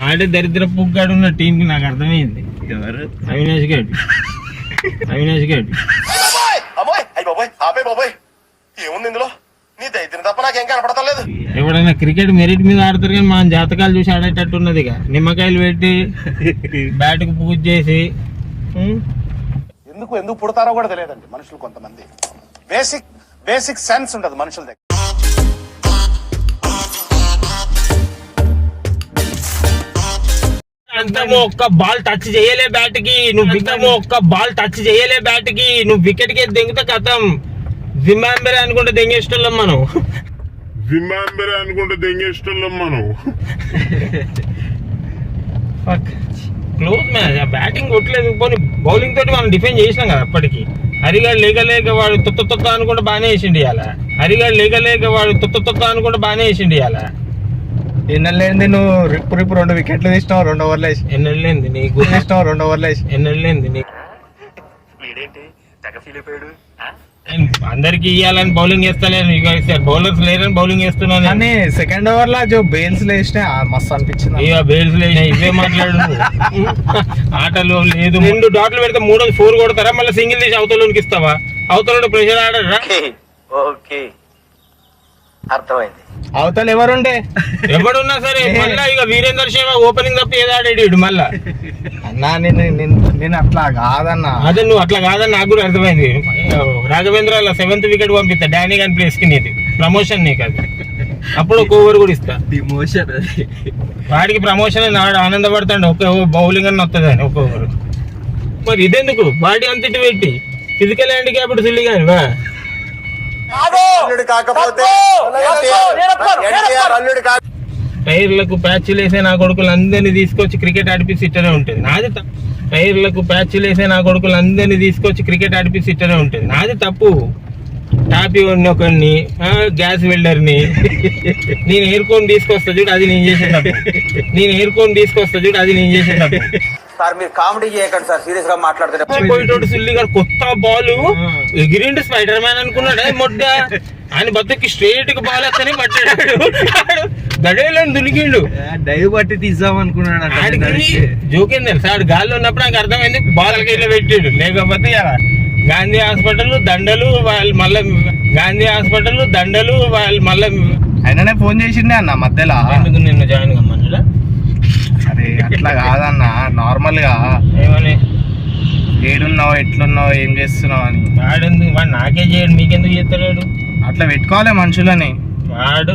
ఆడే దరిద్ర పుగ్గాడు ఉన్న టీంకి నాకు అర్థమైంది. ఎవరు? అవినాష్ గారు. ఏముంది ఇందులో? నీ దైత్యం తప్ప నాకేం కనపడతలేదు. ఎవడైనా క్రికెట్ మెరిట్ మీద ఆడతారు కానీ మన జాతకాలు చూసి ఆడేటట్టు ఉన్నది. నిమ్మకాయలు పెట్టి బ్యాట్కి పూజ చేసి ఎందుకు పుడతారో కూడా తెలియదండి మనుషులు. కొంతమంది బేసిక్ సెన్స్ ఉండదు మనుషుల దగ్గర. ఒక్క బాల్ టచ్ చేయలే బ్యాట్ కి, నువ్వు వికెట్ కి దెంగితే కథం. జింబాబే అనుకుంటే దెంగేష్టోళ్ళం మనం. Close match. బ్యాటింగ్ కొట్టలేదు, పోనీ బౌలింగ్ తోటి మనం డిఫెండ్ చేసినాం కదా అప్పటికి. హరిగాడు లేక వాడు తొత్త అనుకుంటే బాగానే వేసిండి ఇవాళ. ఎన్నెళ్ళేంది నువ్వు రిప్పు 2 వికెట్లు తీసినావు 2 ఓవర్లు వేసి. ఎన్నెళ్ళేంది నీకు తీసినావు 2 ఓవర్లు వేసి. ఎన్నెళ్ళేంది నీకు. అందరికి ఇవ్వాలని బౌలింగ్ చేస్తలేను, బౌలర్స్ లేరని బౌలింగ్ చేస్తున్నాను. కానీ సెకండ్ ఓవర్ లో బెయిల్స్ లేసినా మస్తు అనిపించింది. ఇక బెయిల్స్ లేచినా ఇవే మాట్లాడు. ఆటలో లేదు, 2 డాట్లు పెడితే 3 4 కొడతారా, మళ్ళీ సింగిల్ తీసి అవతలకి ఇస్తావా? అవతల ప్రెషర్ ఆడరా? ఓకే అర్థమైంది. అవతల ఎవరుండే ఎవడున్నా సరే మళ్ళా ఇక వీరేందర్ శర్మ ఓపెనింగ్ తప్ప ఏదో ఆడాడు మళ్ళా. అన్నా నేను అట్లా కాదన్నా. అదే నువ్వు అట్లా కాదని నాకు కూడా అర్థమైంది. రాఘవేంద్ర 7th వికెట్ పంపిస్తా డానీ గాని ప్లేస్ కి. నీది ప్రమోషన్ నీకు అది. అప్పుడు ఒక ఓవర్ కూడా ఇస్తా. డిమోషన్ వాడికి ప్రమోషన్ నాడు ఆనందపడతాడు. ఒక బౌలింగ్ అని వస్తుంది అని ఒక ఓవర్. మరి ఇదెందుకు బాడీ అంతటి పెట్టి ఫిజికల్ హ్యాండిక్యాప్డ్ సిల్లి కానీ టైర్లకు ప్యాచ్లు వేసే నా కొడుకులు అందరినీ తీసుకొచ్చి క్రికెట్ ఆడిపిసి ఇట్టనే ఉంటుంది నాది. టైర్లకు ప్యాచ్లు వేసే నా కొడుకులు అందరినీ తీసుకొచ్చి క్రికెట్ ఆడిపిసి ఇట్టనే ఉంటుంది నాది తప్పు. టాపీ ఒకరిని, గ్యాస్ వెల్డర్ని నేను ఏరుకొని తీసుకొస్తా చూడు, అది నేను చేసేటప్పుడు. సార్ మీరు కామెడీ చేయకండి సార్, సీరియస్ గా మాట్లాడుతున్నారు. పోయేటోడు సుల్లిగాడు కొత్త బాల్ ఎగిరిండు, స్పైడర్ మ్యాన్ అనుకున్నాడు. మొడ్డ ఆయన బతుకి స్ట్రేట్ గా బాల్ వస్తేనే పట్టాడు. గడేలని దులిగిండు, డైవ్ పట్టి తీద్దాం అనుకున్నాడు. జోకేం తెలుసా, ఆడు గాల్లో ఉన్నప్పుడు నాకు అర్థమైంది బాల్ కైలో పెట్టాడు. లేకపోతే గాంధీ హాస్పిటల్ దండలు వాళ్ళు మళ్ళీ ఆయననే ఫోన్ చేసిండే అన్న మధ్యలో. ఎందుకు నిన్ను జాయిన్ కమ్మన్నా? అరే అట్లా కాదన్నా, నార్మల్ గా ఏమని ఏడున్నావు, ఎట్లున్నావు, ఏం చేస్తున్నావు అని. వాడెందుకు, వాడు నాకే చేయడు, మీకెందుకు చేస్తాడు? అట్లా పెట్టుకోవాలి మనుషులని. వాడు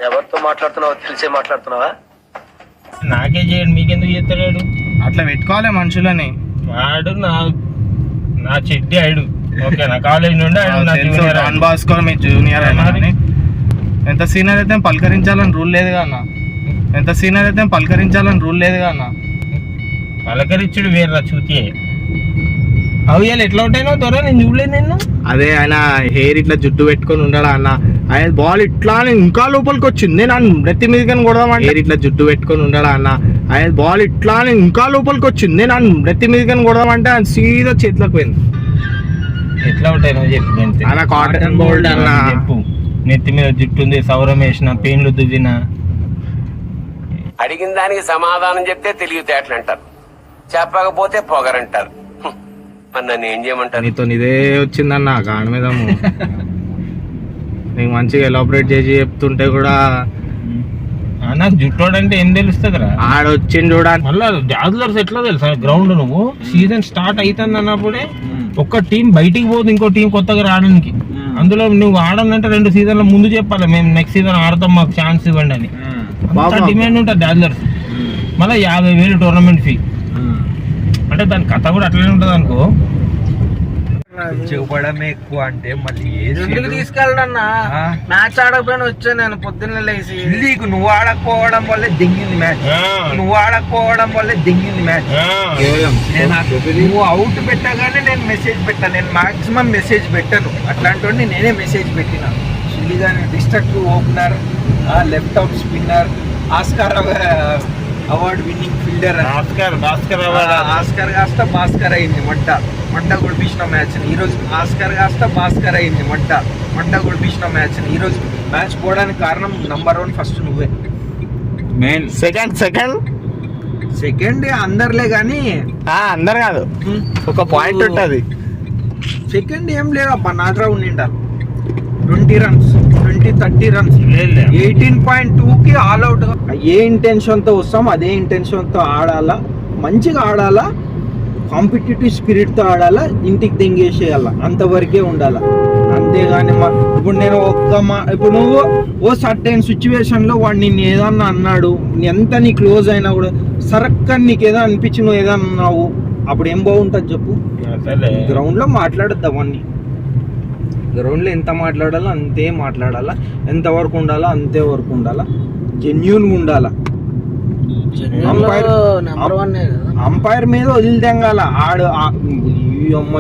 ఎవరితో మాట్లాడుతున్నావో తెలిసే మాట్లాడుతున్నావా? నాకే చేయడు, మీకెందుకు చేస్తాడు? అట్లా పెట్టుకోవాలి మనుషులని. వాడు నా చెడ్డి ఆడు. ఓకేనా, కాలేజ్ నుండి డాన్ బాస్కో మీ జూనియర్ అయినా. ఎంత సీనియర్ అయితే పలకరించాలని రూల్ లేదుగా అన్న. పలకరించుడు వేర్రా చూతి. అవి ఎట్లా ఉంటాయినో త్వర నేను చూడలేదు నిన్ను. అదే ఆయన హెయిర్ ఇట్లా జుట్టు పెట్టుకొని ఉండడా అన్న. ఆయన బాల్ ఇట్లా ఇంకా లోపలికి వచ్చింది, నన్ను నెత్తి మీదకని కొడదామంటే హెయిర్ ఇట్లా జుట్టు పెట్టుకొని ఉండడా అన్న. ఆయన బాల్ ఇట్లా ఇంకా లోపలికి వచ్చింది, నన్ను నెత్తి మీదకని కొడదామంటే ఆయన సీదా చేతిలోకి పోయింది. ఎట్లా ఉంటాయి నువ్వు చెప్పు. ఆయన కాటన్ బౌల్డ్ అన్న. చెప్పు, నెత్తి మీద జుట్టు ఉంది, సౌరం వేసిన, పెయిన్లు దువ్విన. అడిగిన దానికి సమాధానం చెప్తే తెలివితేటలు అంటారు, చెప్పకపోతే పొగరంటారు. మరి నన్ను ఏం చేయమంటారు? నీతో ఇదే వచ్చిందన్న గాడి మీద. నీకు మంచిగా ఎలాబరేట్ చేసి చెప్తుంటే కూడా నాకు జుట్టోడంటే ఏం తెలుస్తుందిరా. ఆడొచ్చింది చూడండి. మళ్ళా జాదులర్స్ ఎట్లా తెలుసా, గ్రౌండ్ నువ్వు సీజన్ స్టార్ట్ అవుతుంది అన్నప్పుడే ఒక్క టీం బయటికి పోదు ఇంకో టీం కొత్తగా రావడానికి. అందులో నువ్వు ఆడాలంటే 2 సీజన్ల ముందు చెప్పాలి, మేము నెక్స్ట్ సీజన్ ఆడతాం, మాకు ఛాన్స్ ఇవ్వండి అని. డిమాండ్ ఉంటుంది జాదులర్స్. మళ్ళీ 50,000 టోర్నమెంట్ ఫీ. అంటే దాని కథ కూడా అట్లనే ఉంటుంది అనుకో. చూపడమే ఎక్కువ అంటే మళ్ళీ ఎందుకు తీసుకెళ్ళడన్నా? మ్యాచ్ ఆడకపోయినా వచ్చాను నేను పొద్దున్న లేసి. నీకు నువ్వు ఆడకపోవడం వల్లే దింగింది మ్యాచ్. నువ్వు అవుట్ పెట్టగానే నేను మెసేజ్ పెట్టాను. నేను మాక్సిమం మెసేజ్ పెట్టాను. అట్లాంటి నేనే మెసేజ్ పెట్టిన. సుల్లిగాని destructive opener, left off spinner, Oscar award winning fielder. Oscar కాస్త భాస్కర్ అయింది. మంట కొడిపించిన మ్యాచ్ ఈరోజు. ఆస్కార్ కాస్త భాస్కర్ అయింది. మంట కొడిపించిన మ్యాచ్ ఈరోజు. మ్యాచ్ పోవడానికి కారణం నంబర్ 1 ఫస్ట్ నువ్వే. మెయిన్ సెకండ్ అందరులే కానీ అందరు కాదు, ఒక పాయింట్ ఉంటది. సెకండ్ ఏం లేదబ్బా, నాట్రా ఉండింటారు 20 runs 20-30 runs 18.2కి ఆల్ అవుట్. ఏ ఇంటెన్షన్తో వస్తాం అదే ఇంటెన్షన్తో ఆడాలా, మంచిగా ఆడాలా, కాంపిటేటివ్ స్పిరిట్తో ఆడాలా, ఇంటికి దెంగేసేయాల, అంతవరకే ఉండాలా. అంతేగాని ఇప్పుడు నేను ఇప్పుడు నువ్వు ఓ సర్టెన్ సిచ్యువేషన్లో వాడు నిన్ను ఏదన్నా అన్నాడు, ఎంత నీ క్లోజ్ అయినా కూడా సరక్కని నీకు ఏదో అనిపించి నువ్వు ఏదో అన్నావు, అప్పుడు ఏం బాగుంటుంది చెప్పు? గ్రౌండ్లో మాట్లాడద్దు అవన్నీ. గ్రౌండ్లో ఎంత మాట్లాడాలో అంతే మాట్లాడాలా, ఎంత వరకు ఉండాలా అంతే వరకు ఉండాలా, జెన్యూన్గా ఉండాలా. అంపైర్ మీద వదిలితెంగాల ఆడు అమ్మ